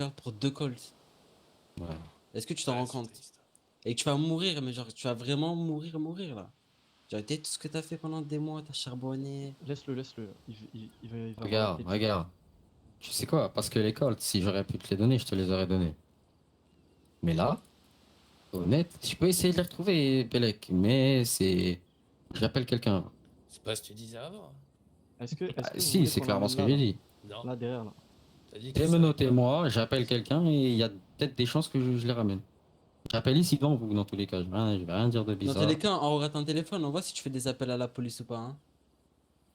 pour 2 colts. Ouais. Est-ce que tu t'en rends compte? Et que tu vas mourir, mais genre, tu vas vraiment mourir là. Genre, tout ce que t'as fait pendant des mois, t'as charbonné. Laisse-le, laisse-le. Il va avoir la Regarde, tête. regarde. Tu sais quoi? Parce que les Colts, si j'aurais pu te les donner, je te les aurais donnés. Mais là, honnête, je peux essayer de les retrouver, Belek, mais c'est. J'appelle quelqu'un. C'est pas ce que tu disais avant. Est-ce que vous Si, voulez c'est qu'on clairement l'emmène ce que là, j'ai là? dit. Non. Là, derrière, là. T'as dit Je que vais tu me savais noter, pas. moi, j'appelle quelqu'un et il y a peut-être des chances que je les ramène. J'appelle ici devant vous, dans tous les cas. Je vais rien dire de Dans tous les bizarre. cas, on regarde ton téléphone, on voit si tu fais des appels à la police ou pas. Hein.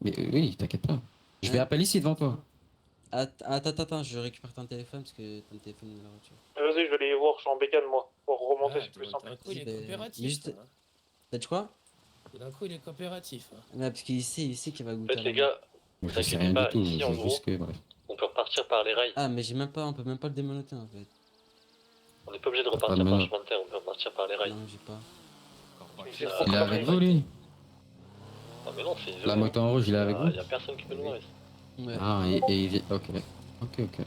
Mais oui, t'inquiète pas. Je vais Hein? appeler ici devant toi. Attends, je récupère ton téléphone parce que ton téléphone est dans la voiture. Vas-y, je vais aller voir, je suis en bécane moi. Pour remonter, Ah, c'est plus simple. d'un coup, il est Mais coopératif. juste. Hein. T'as dit quoi? D'un coup, il est coopératif. Hein. Ouais, parce qu'il sait qu'il va En goûter fait, à les la mort. gars, Je vous sais inquiétez rien pas, du tout. ici Je en sais gros, juste que, bref. on peut repartir par les rails. Ah, mais on peut même pas le démonoter en fait. On n'est pas obligé de Pas de repartir par le menottes. chemin de terre, on peut repartir par les rails. Non, j'ai pas. C'est trop Il est avec compliqué. vous, lui? Non mais non, c'est une La zone. moto en rouge, il est avec vous? Y a personne qui peut nous arrêter. Ouais. Ah, et il vient. Ok. Ok.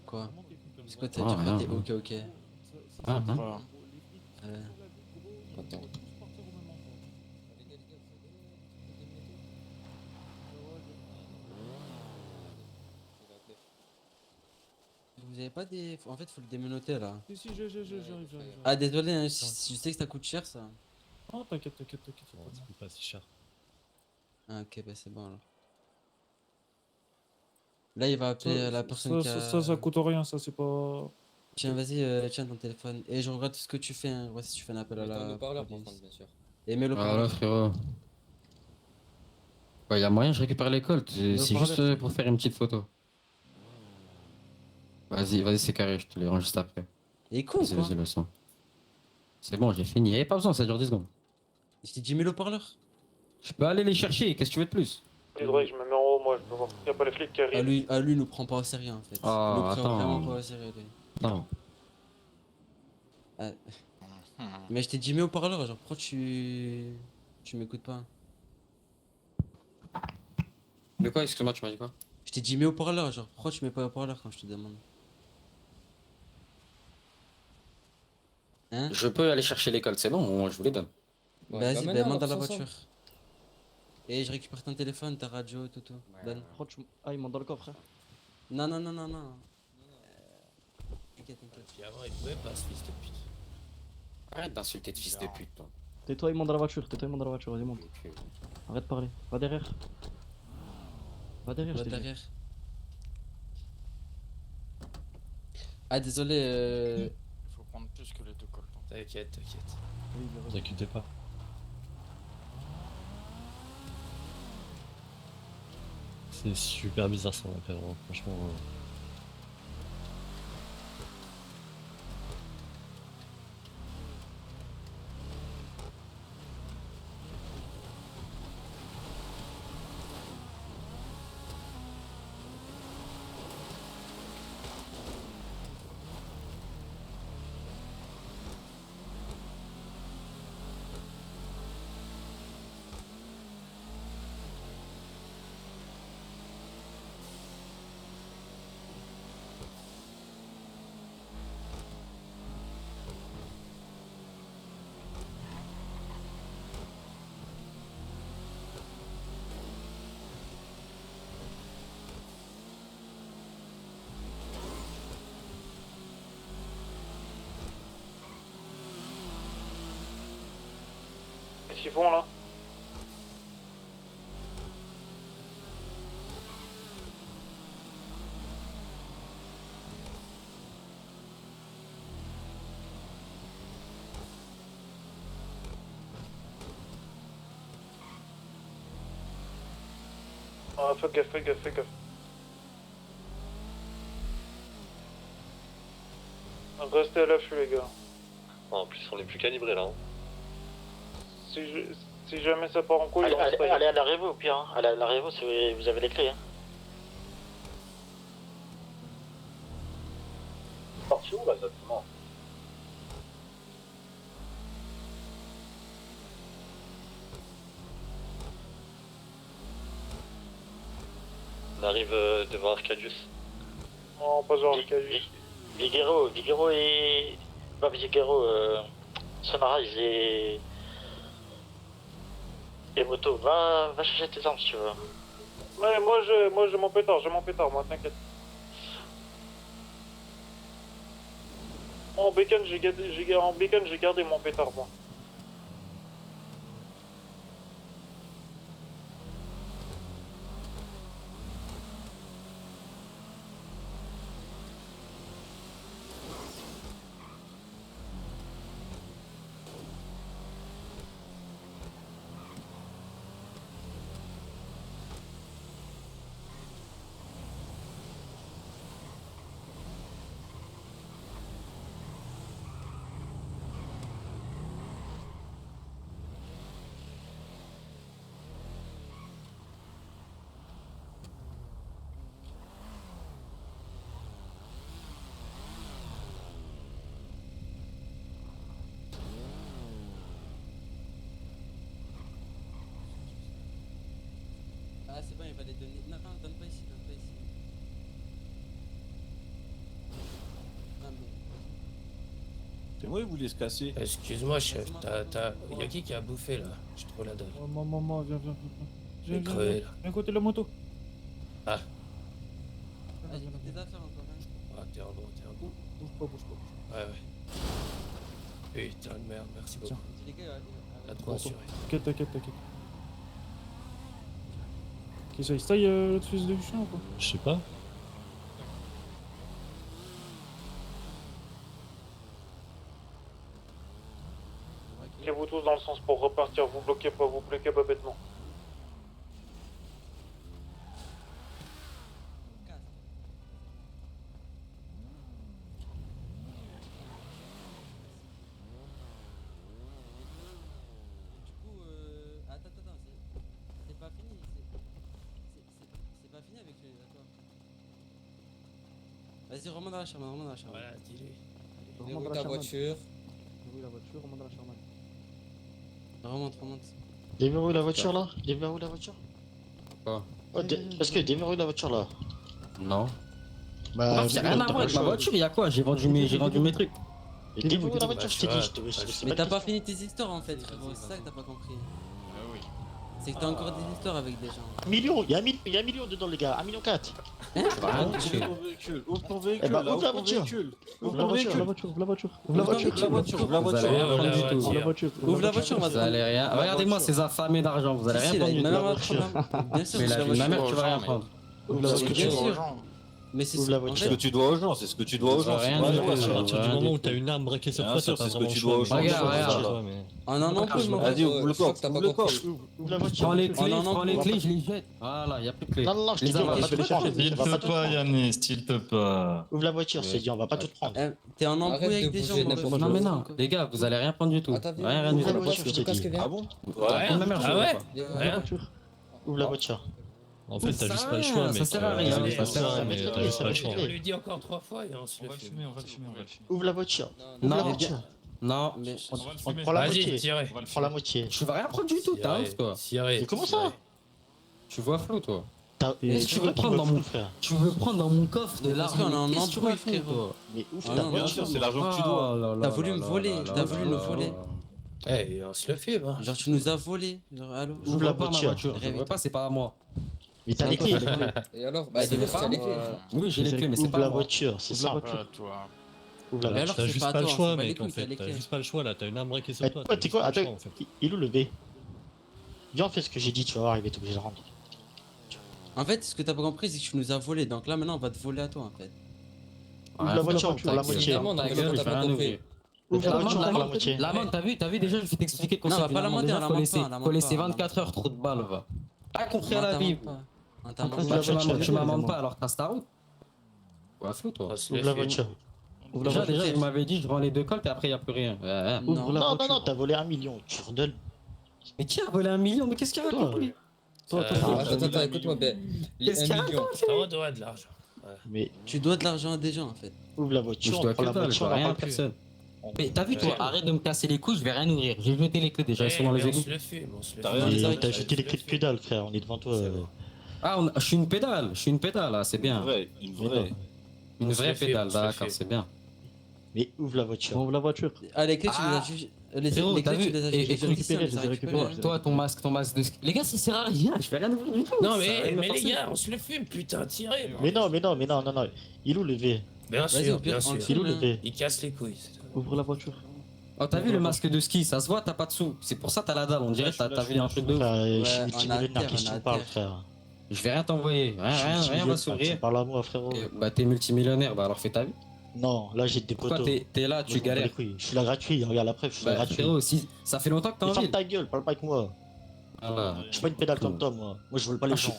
Quoi? C'est quoi, t'as Ah, dit quoi? rien, T'es rien. ok. Ah, hein. Voilà. Attends. Vous avez pas des. En fait, faut le démonoter là. Si, j'arrive. Ah, désolé, hein, je sais que ça coûte cher ça. Oh, t'inquiète. Ça coûte pas si cher. Ah, ok, bah c'est bon alors. Là, il va appeler la personne qui a. Ça coûte rien, ça, c'est pas. Tiens, vas-y, tiens ton téléphone. Et je regarde tout ce que tu fais. Hein. Voici si tu fais un appel à la. haut-parleur, par police. contre, bien sûr. Et mets le Voilà, parleur. frérot. Ouais, y a moyen, je récupère les colts. C'est parleur, juste c'est pour faire une petite photo. Vas-y, c'est carré, je te les rends juste après. Il est con quoi. Vas-y, le son. C'est bon, j'ai fini. Eh, pas besoin, ça dure 10 secondes. Je t'ai dit, mets le parleur. Je peux aller les chercher, qu'est-ce que tu veux de plus? Les droits, je me mets en haut, moi, je peux voir. Y a pas les flics qui arrivent. Lui, nous prend pas au sérieux en fait. Ah, Il nous prend attends. vraiment pas au sérieux lui. Non. Ah. Mais je t'ai dit, mets au parleur. Genre, pourquoi tu. Tu m'écoutes pas? De quoi, excuse-moi, tu m'as dit quoi? Je t'ai dit, mets au parleur. Genre, pourquoi tu mets pas au parleur quand je te demande? Hein? Je peux aller chercher les colts, c'est bon, je vous les donne. Vas-y, bah bah, maintenant, monte dans la on va tous voiture. Et je récupère ton téléphone, ta radio, tout. Donne. Ah, il monte dans le coffre. Hein. Non. T'inquiète. Puis avant, il pouvait pas, ce fils de pute. Arrête d'insulter de fils de pute, toi. Tais-toi, il monte dans la voiture. Vas-y, monte. Ok. Arrête de parler. Va derrière. Va derrière, Va je t'ai dit. derrière. Ah, désolé. Il faut prendre plus que les deux cols. T'inquiète. Ne vous inquiétez pas. C'est super bizarre son appel, hein. Franchement. Qu'est-ce qu'ils font là? Ah, fais gaffe. Restez à l'affût, les gars. En plus, on est plus calibré là. Si jamais ça part en couille, allez à l'arrivée au pire. Hein. Allez à l'arrivée si vous avez les clés. Hein. Parti où là exactement? On arrive devant Arcadius. On passe vers le casier. Vigero et... Pas Vigero, Sunrise et Moto, va chercher tes armes si tu veux. Ouais, moi j'ai mon pétard, moi, t'inquiète. En bacon, j'ai gardé mon pétard, moi. Ah, c'est bon, il va les donner. Non, non, donne pas ici, donne pas ici. Non, mais. C'est moi, il voulait se casser. Excuse-moi, chef, y'a qui a bouffé là? J'ai trop la dalle. Maman, viens. J'ai crevé là. Viens côté de la moto. Ah. Vas-y, tes affaires encore, hein. Ah, t'es un bon, t'es un bon. Bouge pas. Ouais. Putain de merde, merci beaucoup. Dis les gars, T'as trop assuré. T'inquiète. Ok, ça estaye le fils de chien ou quoi? Je sais pas. Bloquez-vous tous dans le sens pour repartir, vous bloquez pas bêtement. Du coup, attends, c'est pas fini, c'est pas fini avec lui, d'accord. Vas-y, remonte dans la Sherman, Voilà, dis-lui. Remonte ta voiture. Oui, la voiture, remonte dans la Sherman. Remonte. Déverrouille la voiture là. Déverrouille la voiture. Quoi? Parce que déverrouille la voiture là. Non. Bah, J'ai rien à voir avec ma voiture, y'a quoi? J'ai vendu mes trucs. déverrouille la voiture, je t'ai dit. Mais t'as pas fini tes histoires en fait, frérot, c'est ça que t'as pas compris. C'est que t'as encore des histoires avec des gens. Million, il y a 1 million dedans les gars, 1,4 million. Ouvre ton Eh véhicule, bah, là, ouvre la ouvre ton voiture. véhicule. Ouvre Ouvre ton véhicule. la voiture. Vous allez rien prendre du tout. Ouvre la voiture, on va Vous allez rien. Regardez-moi ces affamés d'argent, vous allez rien prendre du tout. Bien sûr, Mais c'est la ma mère, voiture. tu vas rien prendre. Ouvre la C'est ce que tu Bien dois sûr. aux gens. Mais c'est Ouvre la en voiture. C'est ce fait, que tu dois aux gens, c'est ce que tu dois aux gens. Rien c'est du pas tout. toi, À partir du rien moment du où t'as une arme braquée sur Bien toi, sûr, t'as pas c'est ce que vraiment tu le choix. dois aux gens. Regarde. on en emploie, je m'en Vas-y, ouvre le coffre, ouvre le coffre. Ouvre la voiture. Prends les On clés, en prends les emploie. clés, je les jette. Voilà, y'a plus de clés. Non, je t'ai Les dit, armes, on va je pas te peux les prendre. pas. On va pas te prendre. Yannis, s'il te plaît. Ouvre la voiture, c'est dit, on va pas tout prendre. T'es en embrouille Arrête avec de des bouger gens. n'importe Non mais non, les gars, vous allez rien prendre du tout. Attends, viens. Rien du Ouvre la tout. voiture, je t'ai dit. Ah bon? Ouais, Ma mère, je ah veux ouais pas. Rien. Ouvre la voiture. En fait, t'as Ça juste sert pas à le rien, choix, ça mec. sert à rien, Ça ça sert à sert, rien. mais t'as juste pas le choix. On lui dit encore 3 fois et on se le fume. Ouvre la voiture. Ouvre la Non, voiture. non, Mais On prend la Vas-y, moitié. tirez. On prend la moitié. je vais rien prendre du tout, t'as honte quoi. Tirez. Mais comment ça? Tu vois flou toi. Mais tu veux prendre dans mon frère. Tu veux prendre dans mon coffre de Parce l'argent. qu'on est en Qu'est-ce que tu embrouille, veux fou, frérot. toi? Mais ouvre Ah ta non, Bien voiture. sûr, c'est l'argent que tu dois. Oh là là T'as voulu là me là voler, là t'as là voulu là nous là voler. là. Eh, on se le fume, hein. Genre tu nous as volé. Genre allô. Je Ouvre veux la pas ma voiture. voiture. Je veux pas, c'est pas à moi. Mais t'as les clés. Et alors, bah, il pas les clés. Oui, j'ai les clés, mais c'est Ouvre pas la à moi. voiture, c'est ça. Ouvre la voiture. Toi. Ouvre la Mais voiture. alors T'as c'est juste pas pas le toi, choix, c'est pas les mec, en couilles, t'as fait. les T'as clés. juste pas le choix là, t'as une arme braquée Eh, sur toi. toi, t'as t'es juste quoi? pas le Attends, choix, en fait. il est où le B? Viens, on fait ce que j'ai dit, tu vas voir, il va être obligé de rendre. En fait, ce que t'as pas compris, c'est que tu nous as volé. Donc là maintenant, on va te voler à toi en fait. Ouvre la voiture, ouvre la moitié. Évidemment, non, mais gueule, non, je t'as vais pas rien compris. ouvrir. Ouvre la voiture, L'amende, prends la moitié. L'amende, t'as vu, déjà je vais t'expliquer le Non, concept. va pas d'une l'amender, amende. on Faut l'amende laisser- pas, on l'amende faut laisser pas, 24 heures, trop de balles, va. Pas compris à la On Bible. t'amende pas. On Ouvre t'amende la pas. voiture. Tu m'amendes pas alors trace ta route. Ouais, flou toi. On se Ouvre le la fume. voiture. Déjà, il m'avait dit, je rends les 2 cols, et après, y a plus rien. Ouais. Non. Non, t'as volé 1 million, tu redonnes. Mais qui a volé 1 million? Mais qu'est-ce qu'il y a Toi. raconte lui? Attends, écoute-moi bien. Les Qu'est-ce qu'il y 1 a million. On doit de l'argent. Mais Tu dois de l'argent à des gens en fait. ouvre la Je voiture, dois on prend que la dalle, je voiture, dois on rien en à parle plus. personne. Mais t'as vu toi, Ouais. arrête de me casser les couilles, je vais rien ouvrir. J'ai jeté les clés déjà, ils sont dans les On égouts. se le fume, on se le T'as fume. rien dit. Mais t'as jeté les clés de que dalle, frère, on est devant toi. C'est bon. Ah, je suis une pédale là, c'est bien. Une vraie. Une On se vraie le fait, pédale, on se le d'accord, fait. c'est bien. Mais ouvre la voiture. On ouvre la voiture. Ah, les clés, tu les Ah. as jugées. Les Frérot, les t'as clés, tu vu les as Et- jugées. et Je les ai récupérées, récupérées, je les ai récupérées. récupérées. Toi, ton masque de ski. Les gars, ça sert à rien, je vais rien ouvrir du tout. Non ça va rien mais me les forcer. gars, on se le fume, putain, tirez. Mais non. Il est où le V? Bien Vas-y, sûr, au pire, bien on le sûr. filme, Il est où le V? Il casse les couilles. c'est tout. Ouvre la voiture. Oh, t'as vu le masque de ski, ça se voit, t'as pas de sous. C'est pour ça t'as la dalle, on dirait que t'as vu un truc de ouf. Frère, je Ouais, suis on a multimillionnaire, terre, qu'est-ce que on a tu parles, terre. frère? Je vais rien t'envoyer, rien va Tu s'ouvrir. parles à moi, frérot. Bah t'es multimillionnaire, bah alors fais ta vie. Non, là j'ai des Pourquoi poteaux. t'es là, Moi, tu je m'en bats les galères. couilles. Je suis là gratuit, regarde la preuve, je suis là Bah gratuit. frérot, si ça fait longtemps que t'es Mais en ferme ville. ta gueule, parle pas avec moi. Voilà. Je suis pas une pédale comme toi, moi. Moi, je vole pas les Ah, je- gens.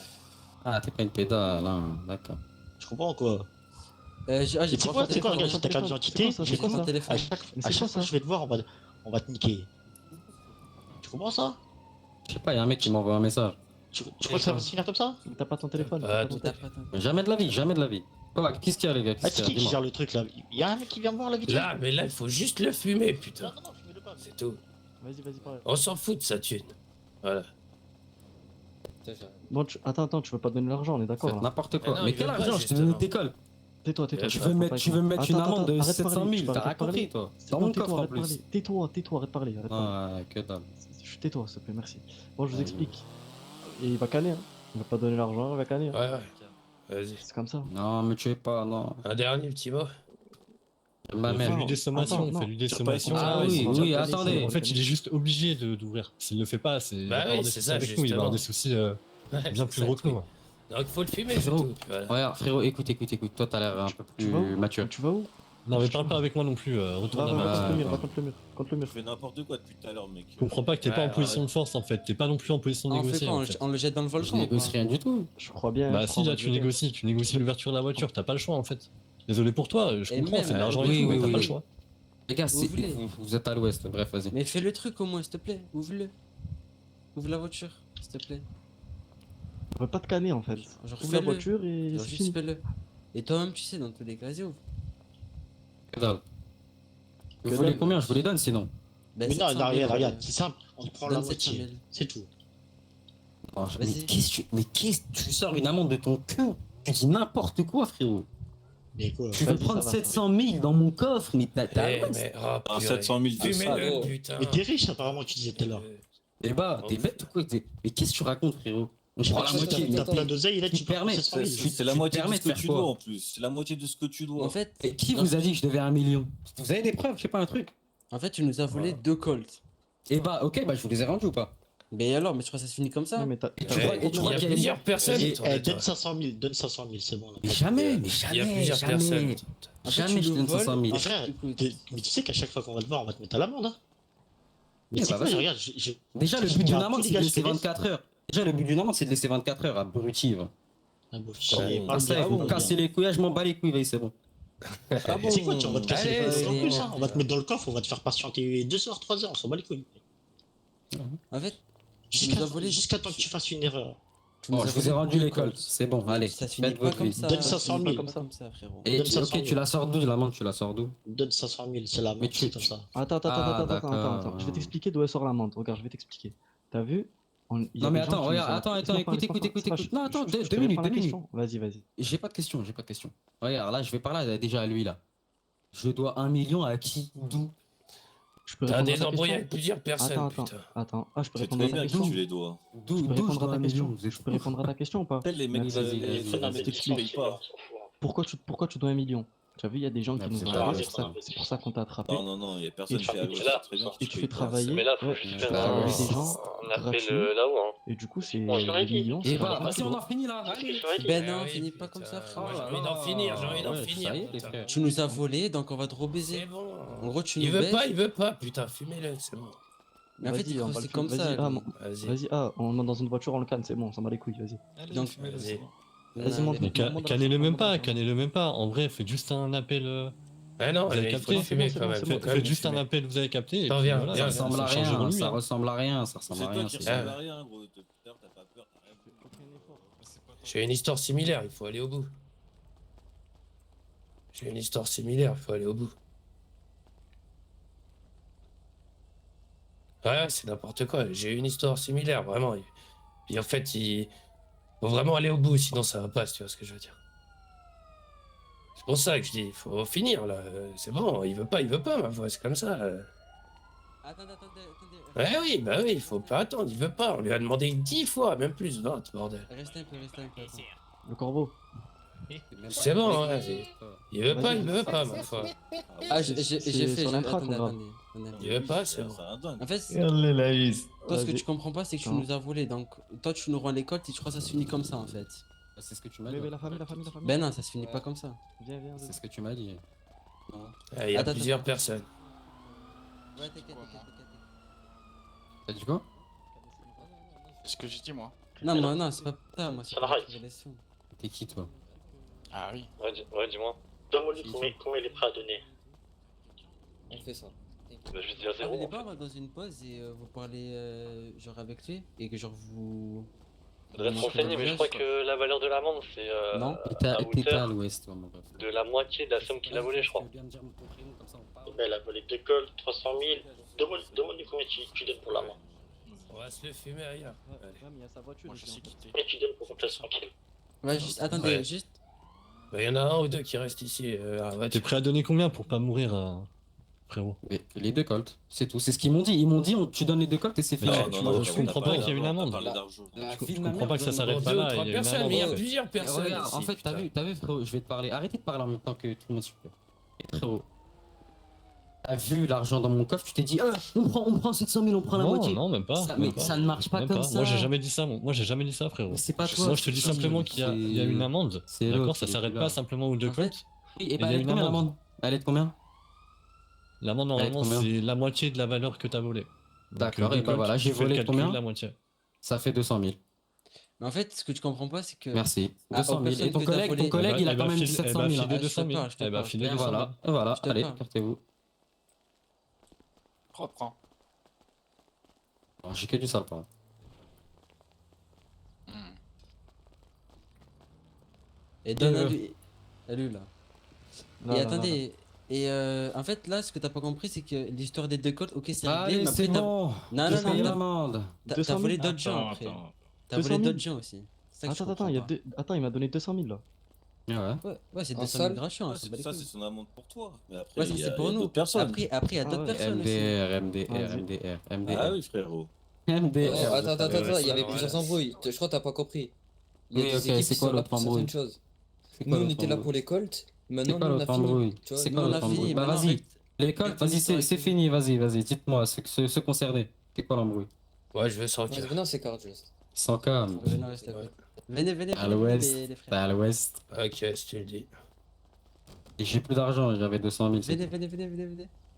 Ah, t'es pas une pédale, hein, d'accord. Tu comprends quoi? J'ai Et tu sais quoi, pris tu sais quoi, ton regarde, téléphone. sur ta carte d'identité, J'ai j'ai pris ton quoi téléphone. À chaque Mais à c'est chaque quoi fois ça que je vais te voir, on va te niquer. Tu comprends ça? Je sais pas, y'a un mec qui m'envoie un message. Tu crois que ça va se finir comme ça? T'as pas ton téléphone. Ah, t'as pas ton tout à téléphone. Jamais de la vie, jamais de la vie. Oh, qu'est-ce qu'il y a les gars? Ah, Qu'est-ce c'est qu'il y a qui Dis-moi. gère le truc là? Y'a un mec qui vient me voir la vidéo? Là, mais là, il faut juste le fumer, putain. Non, fumez-le pas. C'est tout. Vas-y, parle. On s'en fout de sa thune. Voilà. Bon, attends, tu veux pas donner l'argent, on est d'accord Faites là. n'importe Mais quoi. non, Mais il quel veut pas, argent? Je te justement. donne d'école. Tais-toi. Tu Tu veux me mettre une amende de 700 000, t'as rien compris toi. Dans mon coffre en plus. Tais-toi, arrête de parler. Ah, que dalle. Tais-toi, s'il te plaît, merci. Bon, je vous explique. Et il va canner, hein. Il va pas donner l'argent, il va canner. hein. Ouais. Vas-y. C'est comme ça. Non, me tuez pas, non. Un dernier petit mot. Ma mère. Fais-lui des sommations, attends, fais-lui des T'as pas sommations. Ah essayé. oui, ils oui, sont attendez. En fait, il est juste obligé d'ouvrir. S'il le fait pas, c'est Bah il va oui, avoir des c'est soucis ça, avec nous, il va avoir justement. des soucis Ouais, bien c'est plus ça, gros que le nous. truc. Donc faut le fumer, c'est Frérot. tout. Voilà. Regarde, frérot, écoute, toi t'as l'air un peu Tu plus vas où mature. Tu vas où Non, mais parle pas avec moi non plus, retourne Va, là-bas. va contre le mur, bah. va contre le mur. Contre le mur. Je fais n'importe quoi depuis tout à l'heure, mec. Je comprends pas que t'es pas en Ouais, position ouais. de force en fait, t'es pas non plus en position de On fait négocier. quoi en fait. on le jette dans le Je volcan ou négocie quoi rien du tout. Je crois bien. Bah je si, crois, on là va tu te jeter. négocies l'ouverture de la voiture, t'as pas le choix en fait. Désolé pour toi, je Et comprends, même, c'est de l'argent et oui, tout, mais oui, t'as oui. pas le choix. Les gars, Vous voulez. vous êtes à l'ouest, bref, vas-y. Mais fais le truc au moins, s'il te plaît. Ouvre-le. Ouvre la voiture, s'il te plaît. On veut pas te canner en fait. Genre, Ouvre la fais-le. voiture et Genre, c'est juste fini. fais-le. Et toi-même, tu sais, dans tous les cas, vas-y, ouvre. Que dalle. Vous Que voulez dalle. combien? Je vous les donne sinon. Ben, Mais non, 700 000, regarde, c'est simple. On te prend la Donne 700 moitié. 000. C'est tout. Oh, mais Vas-y. qu'est-ce que tu sors une amende de ton cul? Tu dis n'importe quoi, frérot. Mais quoi? Tu veux Vas-y, prendre ça va. 700 000 dans mon coffre, mais t'as à Eh, l'ouest. mais, oh, Ah, purée. 700 000 de ça. Fumez-le, putain. Mais t'es riche apparemment, tu disais tout à l'heure. Eh bah, t'es bête ou quoi? Mais qu'est-ce que tu racontes, frérot? On prend la moitié. T'as plein d'oseille et là Tu tu te permets, permets 700 000. C'est la tu te moitié de permets ce de que faire tu quoi dois en plus. C'est la moitié de ce que tu dois. En fait, Et qui vous a dit que je devais 1 million? Vous avez des preuves, je sais pas un truc. tu nous as volé 2 Colts. Eh bah, ok, bah je vous les ai rendus ou pas? Mais alors, mais tu crois que ça se finit comme ça? Non, mais t'as. Et t'as- tu crois- Eh, et tu il crois y a qu'il y a- plusieurs personnes Eh, autour de toi. donne 500 000, c'est bon. Mais jamais, mais Il y a jamais, plusieurs personnes. jamais. En fait, Jamais tu je nous donne voles, 500 000. Mais en frère, fait, écoute, mais tu sais qu'à chaque fois qu'on va te voir, on va te mettre à l'amende. Hein. Mais Eh tu sais bah, quoi, vas-y. regarde, Déjà, le je but d'une regarde amende, tous c'est les de gars laisser que je 24 heures. Déjà, le but d'une amende, c'est de laisser 24 heures, abrutive. Ah bon, Ah, ça, vous me cassez les couilles, je m'en bats les couilles, vas-y, c'est bon. Ah bon? C'est quoi, on va te casser Allez, les couilles en c'est- plus, hein. On va te mettre dans le coffre, on va te faire patienter 2 heures, 3 heures, on s'en bat les couilles. En fait, Jusqu'à nous as volé- jusqu'à temps que tu fasses une erreur. tu nous Bon, as je vous ai volé rendu 2 l'école, Colts. c'est bon, allez. Ça se finit Faites pas votre comme vie. ça. Donne ça 500 finit 000. pas comme ça, frérot. Et Donne tu, 500 ok, tu la sors d'où, l'amende, tu la sors d'où? Donne 500 000, c'est la Mais mort, tu- c'est comme ça. Attends. d'accord. Je vais t'expliquer d'où elle sort l'amende. Regarde, je vais t'expliquer. T'as vu? Il y a Non, mais des gens attends, qui regarde, nous ont- attends, Laisse-moi parler, écoute. laisse-moi parler. Non, attends, Je deux te minutes, réponds à la 2 minutes. question. Vas-y. J'ai pas de question. Regarde, là, je vais parler déjà à lui, là. Je dois 1 million à qui? D'où? Je peux T'as répondre à des ta embrouilles question avec plusieurs personnes, Attends. putain. Ah, je peux C'est répondre à très ta bien qui question. tu les dois. Je peux D'où je répondre dois à 1 ta question. million? Vous êtes Je peux répondre à ta question ou pas? Appelle les mecs Merci. qui payent pas. Pourquoi tu dois 1 million? Tu as vu, il y a des gens Ah, qui nous c'est ont pas volé, vrai, c'est pour ça qu'on t'a attrapé. Non, il y a personne Et qui tu- a et tu- très bien Et tu fais travailler. Mais là, faut ouais, que je tu fasse fais un- travailler des gens On appelle gratuits. là-haut, hein. Et du coup, c'est Bon, je l'aurais 1 dit. million. Et c'est bah, pas vas-y, on beaucoup. en finit là. Allez. Ben Ah non, oui, finis pas comme putain. ça, frère. Moi, j'ai envie d'en finir, j'ai envie d'en Ouais, finir. ça y est, les putain. frères. Tu nous as volé, donc on va te rebaiser. C'est bon. En gros, tu Il nous veut baises. pas, il veut pas, putain, fumez-le, c'est bon. Mais en fait, Vas-y, il on croit va que le c'est comme fumer. ça. Vas-y, lui. Vas-y. on monte dans une voiture, on le canne, c'est bon, on s'en bat les couilles, vas-y. Donc, Vas-y. Vas-y, monte. Mais cannez-le même pas. En vrai, faites juste un appel. Ah non, Vous avez il capté, faut le fumer c'est quand bon, même. c'est faut bon. quand même Faites juste un fumer. appel, vous avez capté. et Attends, puis viens, voilà, viens, Ça ressemble à change de rien, lui, ça hein. ressemble à rien, C'est toi qui c'est ressemble ça. à rien, gros. Depuis tout à l'heure, t'as pas peur, t'as rien fait. J'ai une histoire similaire, il faut aller au bout. J'ai une histoire similaire, il faut aller au bout. Ouais, c'est n'importe quoi. J'ai une histoire similaire, vraiment. Et en fait, il faut vraiment aller au bout, sinon ça va pas, si tu vois ce que je veux dire. C'est pour ça que je dis, faut finir là. C'est bon, il veut pas, ma foi, c'est comme ça. Attendez, attendez. Ouais, oui, bah oui, il faut pas attendre, il veut pas. On lui a demandé 10 fois, même plus 20, bordel. Restez un peu, attends. Le corbeau. C'est bon, hein, il veut pas, ma foi. Ah, j'ai C'est fait, sur l'intra qu'on attendez, grave. attendez. Il veut pas, c'est bon. C'est un dingue. En fait, Regardez la liste. toi, ce que Vas-y. tu comprends pas, c'est que tu Non. nous as volé. Donc, toi, tu nous rends l'école, tu crois que ça se finit comme ça, en fait. C'est ce que tu m'as dit. Mais la famille. Ben non, ça se finit pas comme ça. Viens. C'est ce que tu m'as dit. Ah, il y a Attends, plusieurs attends. personnes. Ouais, t'inquiète. T'as dit quoi? C'est ce que j'ai dit moi. Non, non, c'est pas ça, moi, c'est Ça pas l'arrête. la révélation. T'es qui toi? Ah oui. Ouais, dis-moi. Donne-moi-lui combien il est prêt à donner. On fait ça. Bah, je vais te dire Ah, zéro. venez en pas, fait. on va dans une pause et vous parlez genre avec lui et que genre vous. Faudrait se vous montrez renseigner, mais je votre crois visage. que la valeur de l'amende, c'est Non. T'es à pas hauteur à l'ouest, toi, mon ref. de la moitié de la somme qu'il a volée, je crois. Tu veux bien me dire ton prénom, comme ça on parle. Ben, elle a volé 2 cols, 300 000. Demande-lui combien tu donnes pour l'amende. On va se le fumer ailleurs. Ouais, Allez. mais il y a sa voiture. Moi je aussi, sais hein. quitter. Combien tu donnes pour qu'on te laisse tranquille. Ouais, juste, attendez, Ouais. juste. Bah, y en a un ou deux qui restent ici. T'es prêt à donner combien pour pas mourir, frérot? Mais les deux colts, c'est tout. C'est ce qu'ils m'ont dit. Ils m'ont dit, tu donnes les deux colts et c'est fini. Non, Non, non, non, je on comprends a pas pas qu'il y a une d'argent, amende. on a parlé d'argent. Je comprends pas que ça s'arrête pas Deux ou là. trois Il y a une personnes, mais il y a amende. plusieurs personnes. Regarde, ici, en fait, putain. t'as vu, frérot, je vais te parler. Arrêtez de parler en même temps que tout le monde, s'il vous plaît. Et frérot, t'as vu l'argent dans mon coffre, tu t'es dit, ah, on prend 700 000, on prend la Non, moitié. non, même pas. Ça, même mais pas. ça ne marche pas Même comme pas. ça. Moi j'ai jamais dit ça, moi j'ai jamais dit ça, frérot. Mais c'est pas toi. Moi je te dis simplement qu'il y a une amende. C'est D'accord, l'autre ça qui est s'arrête plus pas là. simplement aux deux En fait, colts. Oui, et il y bah, a elle est de une combien amende. l'amende? Elle est de combien? L'amende Elle est de normalement combien? c'est la moitié de la valeur que t'as volée. Donc, D'accord, deux et bah colts, voilà, tu j'ai fais le volé calcul, combien? la moitié. Ça fait 200 000. Mais en fait, ce que tu comprends pas, c'est que. Merci. Ah, 200 aux 000. personnes Et ton que t'as collègue, volé- ton collègue, il a Eh quand bah, même file- 700 eh 000. bah, hein. filez Ah, je te 200 000. parle, je te Eh bah, parle. filez Et 200 000. voilà, et voilà, Je te allez, parle. écartez-vous. Propre hein. Alors, j'ai que du sale temps. Hmm. Et donne à lui là. Là, Et là, attendez, et en fait là, ce que t'as pas compris, c'est que l'histoire des deux codes, ok, c'est réglé, Allez, mais après c'est t'as bon. Non, J'ai non, payé non, l'amende. t'as 200 000? volé d'autres gens après. T'as 200 volé 000? d'autres gens aussi. C'est ça que je Attends, comprends il y a pas. deux... Attends, il m'a donné 200 000 là. Ah ouais. Ouais, c'est En 200 000 salle gratuits, hein, Ouais, ça bat les ça, couilles. c'est son amende pour toi. Mais après, Ouais, ça il y a, c'est pour il y a nous. d'autres personnes. Après, il y a d'autres Ah ouais. personnes aussi. MDR, MDR, Vas-y. MDR, Ah MDR. oui, frérot. Oh, MDR. attends, il y avait ouais. plusieurs embrouilles. Je crois que t'as pas compris. Il y a Oui, des ok, équipes c'est qui quoi sont là l'autre pour embrouille? certaines choses. C'est Nous, quoi on l'autre était là embrouille? pour les Colts. C'est Maintenant, quoi nous, on a l'autre fini. embrouille? Tu vois, C'est Nous, quoi on a l'autre fini, embrouille? Bah maintenant, vas-y, arrête. l'école, Arrête vas-y, l'histoire c'est avec fini, vas-y, dites-moi, ceux concernés. C'est quoi l'embrouille? Ouais, je vais sortir. Ouais, non, c'est Card juste. Sans calme. Venez, reste à côté. Venez, À l'ouest, les frères. t'es à l'ouest. Ok, si tu le dis. Et j'ai plus d'argent, j'avais 200 000. c'est Venez.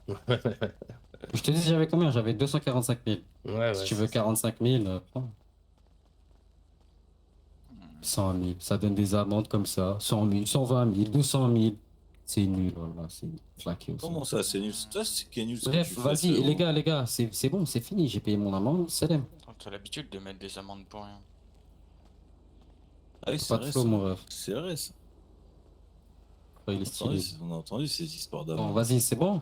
tout. Je te dis, j'avais combien? J'avais 245 000. Ouais, Si ouais. tu veux 45 000, prends. 100 000, ça donne des amendes comme ça. 100 000, 120 000, 200 000. C'est nul, voilà, c'est claqué aussi. Comment ça, c'est nul? C'est toi qui est nul. ce que Bref, tu fais, vas-y, frérot. les gars, c'est bon, c'est fini, j'ai payé mon amende, salam. T'as l'habitude de mettre des amendes pour rien. Ah oui, c'est Pas de vrai, flow, ça. mon ref. C'est vrai, ça. Il est stylé. On a entendu ces histoires Bon, d'amende. vas-y, c'est bon.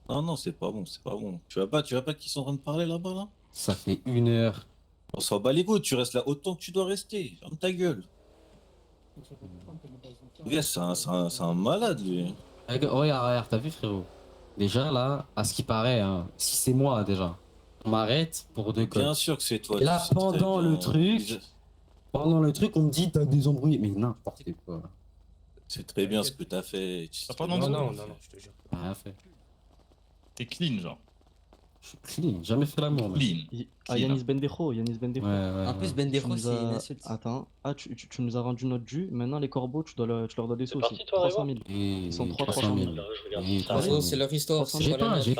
Non, non, c'est pas bon, c'est pas bon. Tu vois pas qu'ils sont en train de parler là-bas, là? Ça fait 1 heure. On s'en bat les couilles, tu restes là autant que tu dois rester. Ferme ta gueule. Le gars, c'est un malade, lui. Regarde, t'as vu, frérot? Déjà, là, à ce qui paraît, hein, si c'est moi, déjà, on m'arrête pour deux Bien codes. sûr que c'est toi. Et là, tu sais très pendant bien. le truc- Pendant le truc, on me dit, t'as des embrouilles. Mais n'importe quoi. C'est très bien ce que t'as fait. Tu sais T'as pas très bien Non, ce que non, t'as non, fait. non, je te jure. Rien fait. T'es clean, genre. Je suis clean, jamais fait l'amour, mec. Clean. Ah, Yanis Bendejo. Ouais, ouais. En plus, ouais. Ben Tu Defro, nous c'est as- une insulte. Attends, tu nous as rendu notre dû. Maintenant, les corbeaux, tu leur dois des sous C'est aussi. parti, toi, 300 000. Et Ils sont 300 000. Je regarde. Et Ah, 300 gros, 000. c'est leur histoire. c'est J'ai la pas, nôtre. j'ai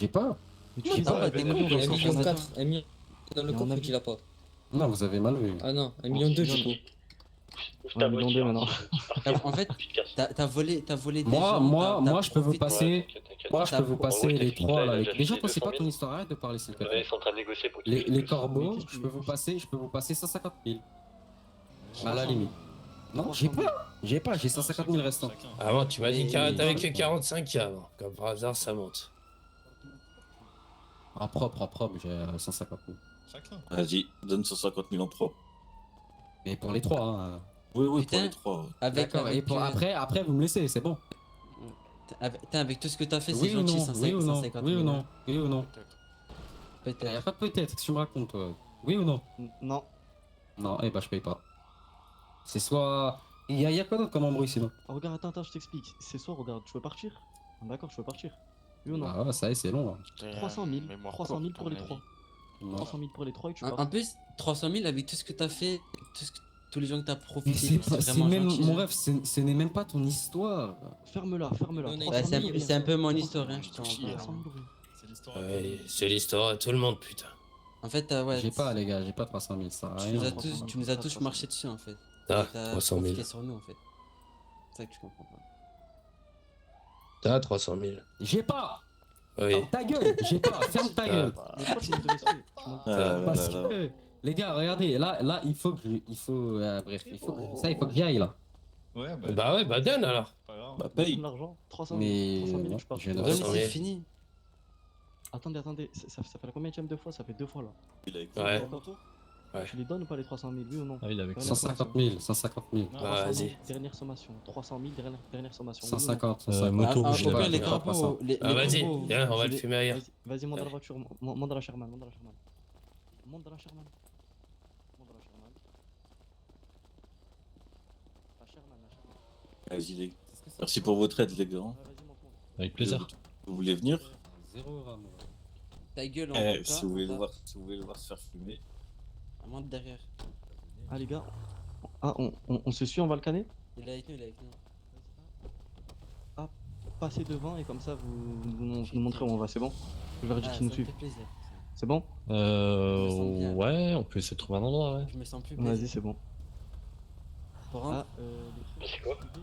pas. Mais tu Non, sais t'as pas, pas des des millions millions, dans Un le million championnat. 4, 1 million dans le Et on a coffre vu. qu'il a pas. Non, vous avez mal vu. Ah non, 1 million 2 du coup. Ouvre Ouais, ta million voiture. deux, maintenant. En fait, Tu te casses. t'as volé des Moi, gens. moi, t'as moi, je peux vous profité- passer. t'inquiète. Moi, je peux vous passer En gros, je les t'explique, trois là, là. il a Déjà, déjà toi, c'est pas filé ton histoire. Arrête de parler, s'il te Ils plaît. sont en train de négocier pour qu'il Les paye plus. corbeaux, je peux vous passer 150 000. À la limite. Non, j'ai pas, j'ai 150 000 restants. Avant, tu m'as dit Mais- t'avais que 45K avant. Comme par hasard, ça monte. En propre, j'ai 150 000. Chacun. Vas-y, donne 150 000 en propre. Mais pour les trois, hein. Oui, oui, Putain. pour les trois. Ouais. Avec, D'accord, et pour après, vous me laissez, c'est bon. putain, avec tout ce que t'as fait, c'est Oui ou gentil, non, oui ou non, 150 oui 000. ou non, oui ou non. Peut-être. Y a Peut-être. pas de peut-être, qu'est-ce que tu me racontes, toi? Oui ou non? Non. Non, eh bah, je paye pas. C'est soit. Y a quoi d'autre comme embrouille sinon? Ah, regarde, attends, je t'explique. C'est soit, regarde, tu veux partir? D'accord, je veux partir. Oui ou non? Ah, ça y est, c'est long, là. 300 000. Mémoire 300 000 courte, pour à les mon 3. avis. Non. 300 000 pour les 3 et tu pars. En plus, 300 000 avec tout ce que t'as fait, tous les gens que t'as Mais profité, c'est pas, c'est vraiment même, gentil. mon hein. rêve, ce n'est même pas ton histoire. Ferme-la, ferme-la. Bah, 300 000. c'est un peu mon histoire, hein, je t'en Chier, 300 000 euros. C'est l'histoire. Ouais, c'est l'histoire à tout le monde, putain. En fait, ouais, J'ai pas, les gars, j'ai pas 300 000, ça sert à tu nous rien. as tous, tu nous as tous marché dessus, en fait. Ah, Et t'as 300 000. profité sur nous, en fait. C'est ça que tu comprends pas. T'as 300 000. J'ai pas! Oui. Ferme ta gueule! J'ai pas! Ferme ta gueule! Mais pourquoi tu manques de respect? Parce que, les gars, regardez, là, il faut que bref, il faut que j'y aille, là. Ouais, Bah ouais, bah donne alors. pas grave. Bah, Donne paye. l'argent. 300 000. Mais 300 000, non, tu pars. je ne Ouais, mais 300 c'est 000. fini. Attendez, ça fait combien de fois? Ça fait 2 fois là. Ouais. Ouais. Tu les donnes ou pas les 300 000, oui ou non? Ah, il est avec Dernière 150 000, 150 000. Non, 300 000, vas-y. dernière sommation. 300 000, dernière sommation. oui ou non? 150, Euh, 150. moto Ah, rouge, au là, pire, les pas corbeaux, les Ah, vas-y, corbeaux, viens, on va Je le l'ai- fumer ailleurs. Vas-y, monte dans la Allez. voiture. Monte dans la Sherman. Monte dans la Sherman. Monte dans la Sherman. Monte dans la Sherman. La Sherman, la Sherman. Vas-y, les gars. Merci pour votre aide, les gars. Ouais, vas-y, monte. Avec plaisir. Vous voulez venir? 0 rame. Ta gueule, en Eh, tout si cas, vous voulez le on voir, si vous voulez le voir se faire fumer. monte derrière. Ah, les gars. Ah, on se suit, on va le canner? Il est avec nous, il est avec nous. Passez devant et comme ça vous nous montrez où on va, c'est bon? Je vais leur dire Ah, qu'ils nous ça me fait suivent. plaisir. C'est bon? Je me sens bien. Ouais, on peut essayer de trouver un endroit, ouais. Je me sens plus Vas-y, plaisir. c'est bon. Pour un- Ah, les trucs. C'est quoi? la voiture.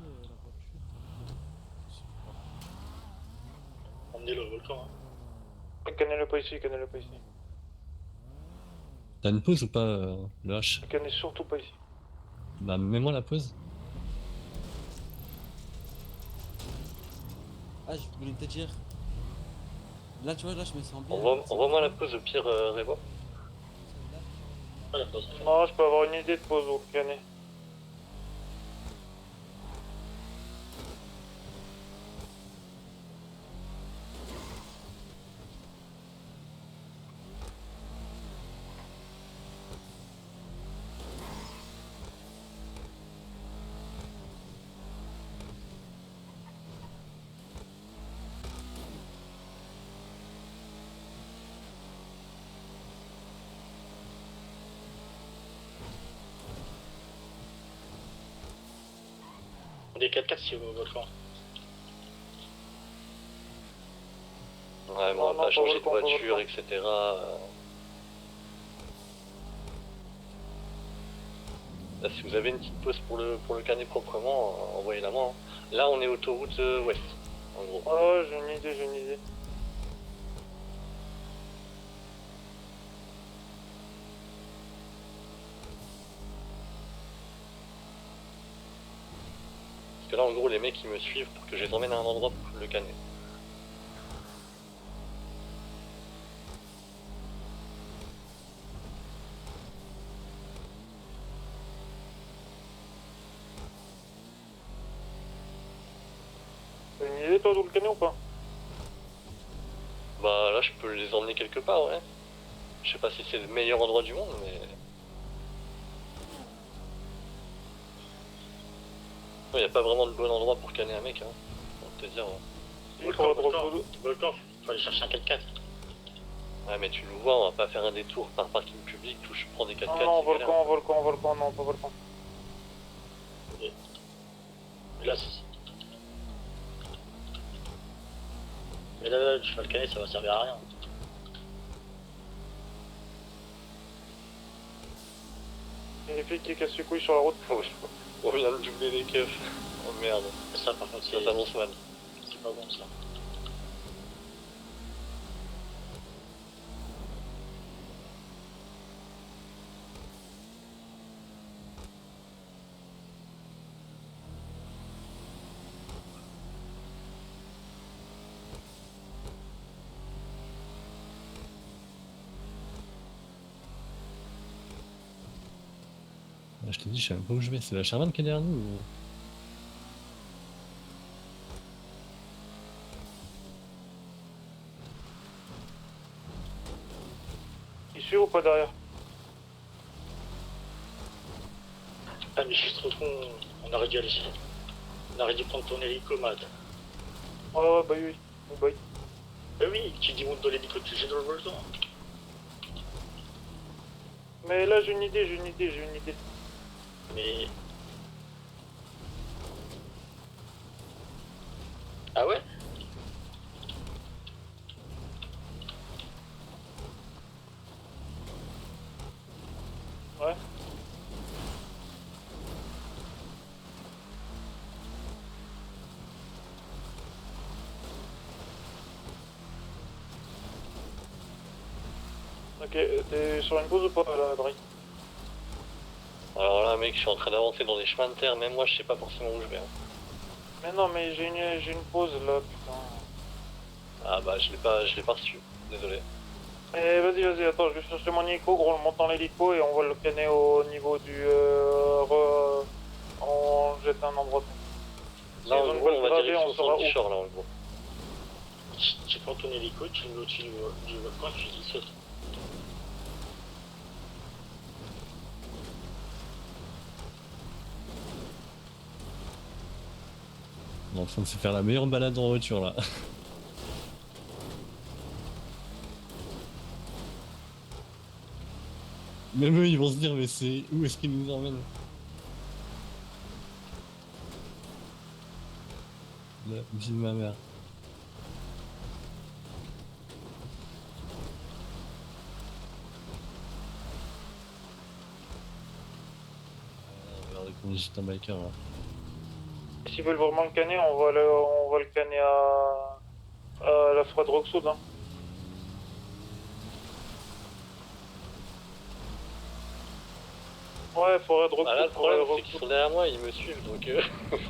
Emmenez le volcan. Cannez-le pas ici, cannez-le pas ici. T'as une pause ou pas, le H? Cannez surtout pas ici. Bah, mets-moi la pause. Ah, je voulais te dire. Là, tu vois, là, je me sens bien. Envoie-moi la pause au pire, Révo. Pas la pause. Non, je peux avoir une idée de pause au cannet. Des 4x4 si vous au volcan. Ouais, mais Non, on va non, pas pas changer de volcan, pas voiture, volcan. etc. Là, si vous avez une petite pause pour le cannet proprement, envoyez-la moi. hein. Là, on est autoroute ouest, en gros. Oh, j'ai une idée, j'ai une idée. Parce que là, en gros, les mecs, ils me suivent pour que je les emmène à un endroit pour le cannet. T'as une idée, toi, d'où le cannet ou pas? Bah, là, je peux les emmener quelque part, ouais. Je sais pas si c'est le meilleur endroit du monde, mais... Il n'y a pas vraiment de bon endroit pour canner un mec, hein. Pour te dire. Volcan, faut aller chercher un 4x4. Ouais, mais tu nous vois, on va pas faire un détour par parking public où je prends des 4x4. Non, c'est galère. volcan, non, pas volcan. Mais là, c'est... Mais là, je fais le canet, ça va servir à rien. Il y a des flics qui cassent les couilles sur la route. On vient de doubler les keufs. Oh merde. Ça, par contre, Ça s'annonce mal. c'est pas bon, ça. je te dis, je sais même pas où je vais. C'est la Sherman qui est derrière nous ou... Ici ou pas derrière? Ah, mais je suis trop con, on aurait dû aller. On aurait dû prendre ton hélico, Mad. Ah ouais, bah oui. Bah oui. Bah oui, tu dis monte dans l'hélico, tu jettes dans le volcan. Mais là, j'ai une idée. Mais. Ah ouais? Ouais. Ok, t'es sur une pause ou pas là, Dre? Alors là, mec, je suis en train d'avancer dans des chemins de terre, même moi, je sais pas forcément où je vais. Hein. Mais non, mais j'ai une pause là, putain. Ah bah, je l'ai pas reçu. Désolé. Eh, vas-y, attends, je vais chercher mon hélico, gros, on le monte dans l'hélico et on va le canner au niveau du. On jette un endroit. Là, en zone gros, on va gravée, direction on sera Sandy où? Shore, là, en gros. Tu prends ton hélico, tu le mets au-dessus du volcan et tu dis saute. On est en train de se faire la meilleure balade en voiture là. Même eux ils vont se dire mais c'est où est-ce qu'ils nous emmènent? La vie de ma mère. Regardez comment j'étais un biker là. S'ils veulent vraiment le canner, on va le canner à la forêt de Roxwood. Hein. Ouais, forêt de Roxwood. Ah là, le problème, c'est qu'ils sont derrière moi, ils me suivent, donc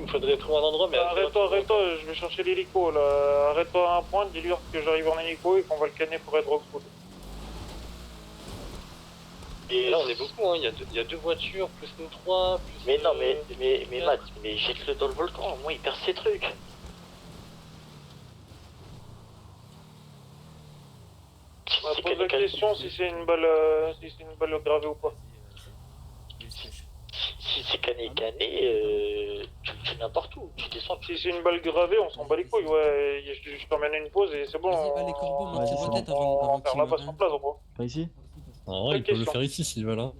faudrait trouver un endroit, mais... Arrête-toi, je vais chercher l'hélico là. Arrête-toi à un point, dis-lui que j'arrive en hélico et qu'on va le canner forêt de Roxwood. Et là, on est beaucoup, hein. Il y a deux voitures, plus nous trois, plus... Mais non, mais Matt, mais jette-le dans le volcan, moi il perd ses trucs. On pose la question si c'est une balle, gravée ou pas. Si c'est canné, tu le fais n'importe où, tu descends. Si c'est une balle gravée, on s'en bat les couilles, ouais. Je t'emmène une pause et c'est bon. Vas-y, les corbeaux, monte on sur vos têtes on avant perd qu'ils la meurent, passe en hein. place, gros. Pas ici? En vrai ils peuvent le question. faire ici s'ils veulent hein.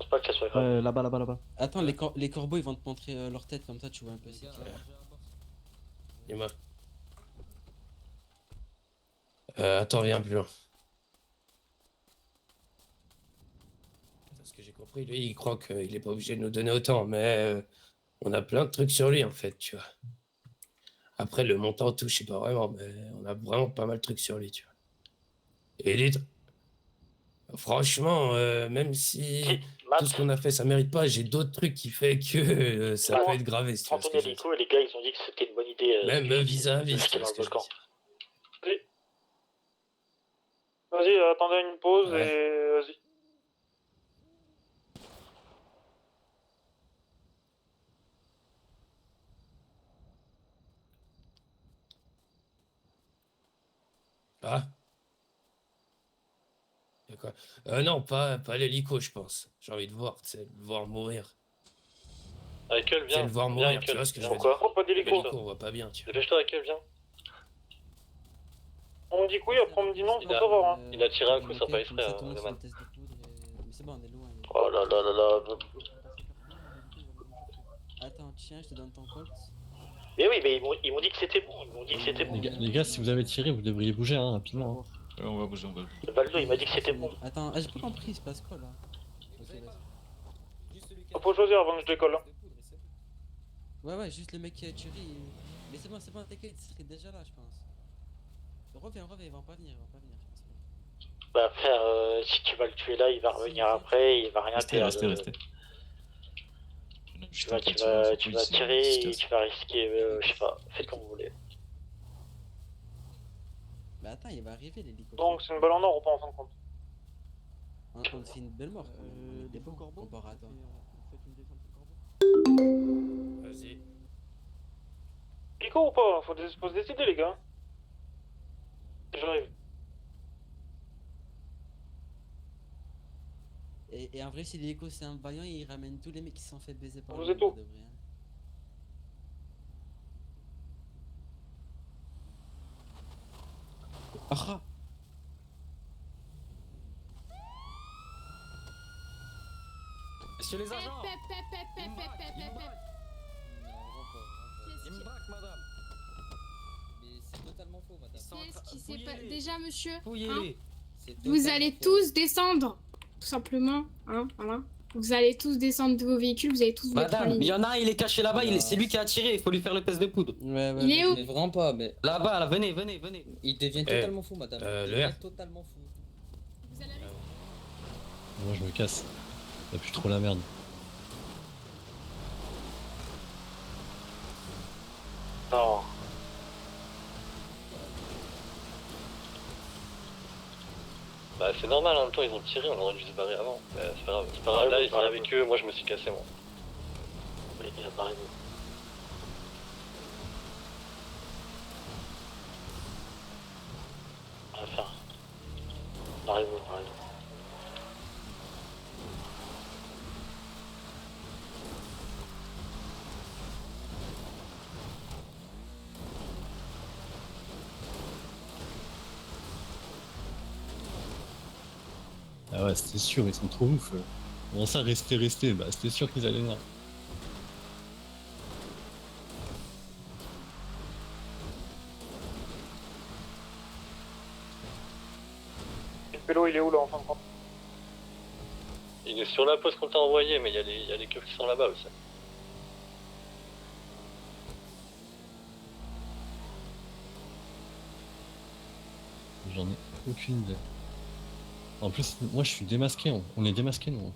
Je pense pas que ça soit grave. Là-bas. Attends, les corbeaux ils vont te montrer leur tête comme ça, tu vois un peu c'est qui. Dis-moi. Attends, viens plus loin. Ce que j'ai compris, lui, il croit qu'il est pas obligé de nous donner autant, mais on a plein de trucs sur lui, en fait, tu vois. Après, le montant, tout, je sais pas vraiment, mais on a vraiment pas mal de trucs sur lui, tu vois. Et franchement, même si tout ce qu'on a fait, ça mérite pas, j'ai d'autres trucs qui fait que ça peut être gravé, si tu Prends vois ce ton que je veux dire. hélico et les gars ils ont dit que c'était une bonne idée. Même vis-à-vis, de tu jeter vois dans ce le que je veux volcan. dire. Vas-y, attendez une pause Ouais. et vas-y. Ah. D'accord. Non, pas l'hélico, je pense. J'ai envie de voir, tu sais, le voir mourir. Michael, C'est viens. le voir Viens, mourir, tu Michael. vois ce que je Viens. veux dire. Pourquoi pas d'hélico? L'hélico, on voit pas bien, tu vois. Dépêche-toi, Michael, viens. On me dit que oui, après on me dit non, faut Il a- savoir. Hein. Il a tiré un coup sans pas Ok, exprès, ça hein, commence Leman. le test de poudre mais c'est bon, on est loin. Oh là là là là. Attends, tiens, je te donne ton colt. Mais oui, mais ils m'ont dit que c'était bon, ils m'ont dit que c'était bon. Les gars, si vous avez tiré, vous devriez bouger hein, rapidement. Hein. Ouais, on va bouger, on va bouger. Le Baldo, il m'a dit que c'était bon. Attends, j'ai pas compris, il se passe quoi là? Ok, vas-y. Faut choisir avant que je décolle. Hein. Ouais, juste le mec qui a tué. Mais c'est bon, t'inquiète, il serait déjà là, je pense. Reviens, ils vont pas venir, je pense. Bah frère, si tu vas le tuer là, il va revenir après, il va rien perdre. Restez. Tu vas tirer et tu vas risquer, je sais pas, faites comme vous voulez. Mais attends, il va arriver l'hélicoptère. Donc c'est une balle en or ou pas en fin de compte? On a fait une belle mort. Des beaux corbeaux. Comparé à toi. Vas-y. Pico ou pas? Faut se décider, les gars. J'arrive. Et en vrai, si l'écho c'est un vaillant, il ramène tous les mecs qui se sont fait baiser par Vous lui, êtes où? de vrai, hein. Ah. Messieurs les agents. Mais c'est totalement faux, madame. Qu'est-ce qui s'est passé déjà, monsieur? Fouillez-les. Vous allez tous descendre, tout simplement, hein, voilà. Vous allez tous descendre de vos véhicules, vous allez tous vous mettre en Madame, il ligne. y en a un, il est caché là-bas, c'est lui qui a tiré, il faut lui faire le test de poudre. Ouais, Il est où? mais vraiment pas, mais Là-bas, là, venez, venez, venez. il devient Eh, totalement fou, madame. le Il devient R. totalement fou. Vous allez Moi je me casse. Y'a plus trop la merde. Non. Bah c'est normal, en même temps ils ont tiré, on aurait dû se barrer avant. Mais c'est pas grave, c'est pas grave, là ils sont avec eux, moi je me suis cassé moi. Oui, il a pas raison. On va faire. On a raison, on a raison. Ah ouais, c'était sûr, ils sont trop ouf. Comment ça, rester, bah c'était sûr qu'ils allaient venir. Le pélo, il est où là en fin de compte? Il est sur la poste qu'on t'a envoyé, mais il y a les keufs qui sont là-bas aussi. J'en ai aucune idée. En plus, moi je suis démasqué, on est démasqué nous.